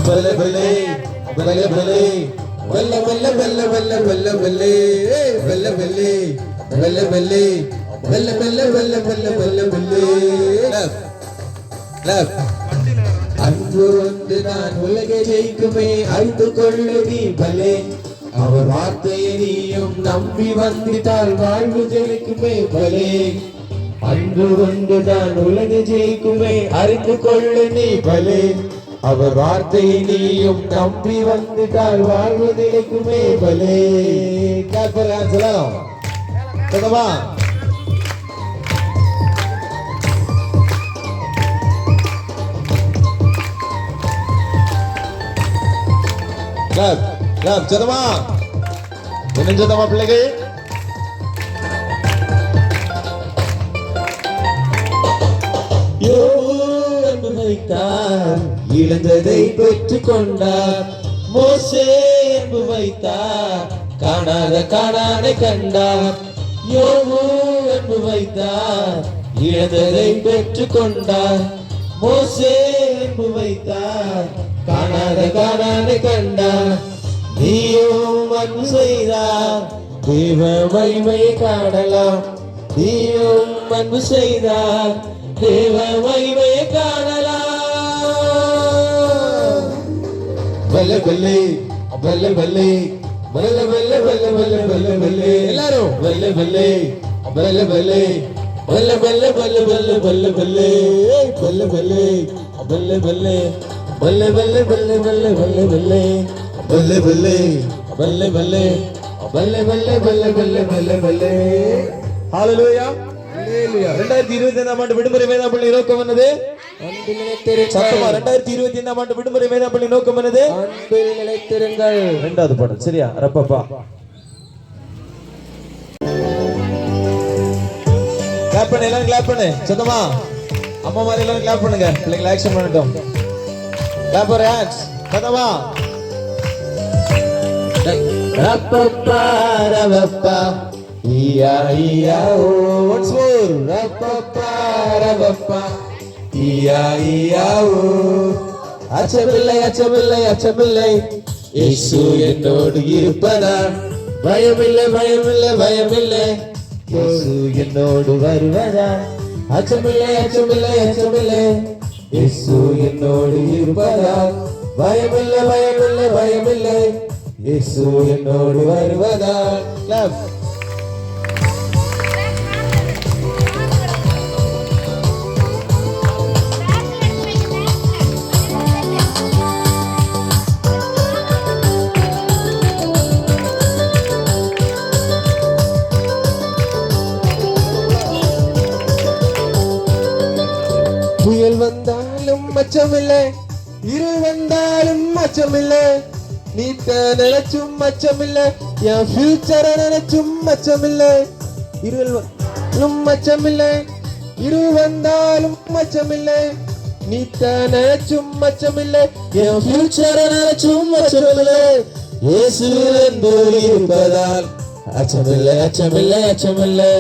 பல்ல பல்லே பல்ல பல்லே வல்ல வல்ல வல்ல வல்ல வல்ல வல்லே வல்ல வல்லே வல்ல வல்லே வல்ல வல்ல வல்ல வல்ல வல்ல வல்லே. அன்பு வந்து நான் உலகை ஜெயிக்குமே அறிந்து கொள்ளு நீ பலே. அவர் வார்த்தையை நீயும் நம்பி வந்திட்டால் வாழ்வு ஜெயிக்குமே பலே. அன்பு வந்து நான் உலகை ஜெயிக்குமே அறிந்து கொள்ளு நீ பலே. அவர் வார்த்தையை நீயும் நம்பி வந்துட்டால் வாழ்வு நிலைக்குமே பலே. சொல்லலாம் சொல்லமா? சதமா என்ன சதமா பிள்ளைகள்? அன்பு வைத்தார் இழந்ததை பெற்றுக் கொண்டார். மோசே அன்பு வைத்தார் காணாத கண்டார். யோபு அன்பு வைத்தார் இழந்ததை பெற்றுக் கொண்டார். மோசே அன்பு வைத்தார் காணாத கண்டார். நீயும் அன்பு செய்தார் தேவ மகிமையை காணலாம். நீயும் அன்பு செய்தார் தேவ மகிமையை காணலாம். வல்ல வல்லே வல்ல வல்லே வல்ல வல்ல வல்ல வல்ல வல்ல வல்லே. எல்லாரும் வல்ல வல்லே வல்ல வல்லே வல்ல வல்ல வல்ல வல்ல வல்ல வல்லே வல்ல வல்லே வல்ல வல்லே வல்ல வல்ல வல்ல வல்ல வல்ல வல்லே வல்ல வல்லே வல்ல வல்லே வல்ல வல்ல வல்ல வல்ல வல்ல வல்லே. ஹalleluya. 2025 ஆண்டு விடுமுறை வேதாபள்ளி நோக்கம் என்னது? அன்பில் நிலைத்திருங்கள். சத்தமா 2025 ஆண்டு விடுமுறை வேதாபள்ளி நோக்கம் என்னது? அன்பில் நிலைத்திருங்கள். இரண்டாவது பாடல் சரியா? ரப்பப்பா கிளாப் பண்ணு, எல்லாம் கிளாப் பண்ணு. சத்தமா அம்மா மாதிரி எல்லாம் கிளாப் பண்ணுங்க. பிள்ளைங்க ஆக்ஷன் பண்ணட்டும். Clap for hands. சத்தமா ரப்பப்பா ரவப்பா ஈயா ஈயா ஓ. ஒன்ஸ் மோர் ரப்பப்பா ரவப்பா ஈயா ஈயா ஓ. அச்சமில்லை அச்சமில்லை அச்சமில்லை இயேசு என்னோடு இருப்பதால். பயமில்லை பயமில்லை பயமில்லை இயேசு என்னோடு வருவதால். அச்சமில்லை அச்சமில்லை அச்சமில்லை இயேசு என்னோடு இருப்பதால். பயமில்லை பயமில்லை பயமில்லை இயேசு என்னோடு வருவதால். கிளாப். புயல் வந்தாலும் அச்சமில்லை, இருள் வந்தாலும் அச்சமில்லை. நீத்த நினைச்சும் அச்சமில்லை, என் ஃபியூச்சரை நினைச்சும் அச்சமில்லை. இருள் வந்தாலும் அச்சமில்லை, இருள் வந்தாலும் அச்சமில்லை. நீத்த நினைச்சும் அச்சமில்லை, என் ஃபியூச்சரை நினைச்சும் அச்சமில்லை. இயேசு என்னோடு இருப்பதால் அச்சமில்லை அச்சமில்லை அச்சமில்லை.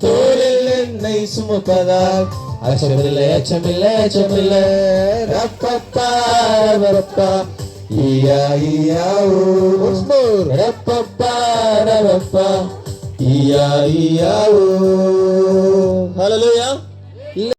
தோளில் என்னை சுமப்பதால் அச்சமில்லை அச்சமில்லை அச்சமில்லை. ரப்பப்பா ரப்பப்பா ஈயா ஈயா ஓ. ரப்பப்பா ரப்பப்பா ஈயா ஈயா ஓ. ஹalleluya.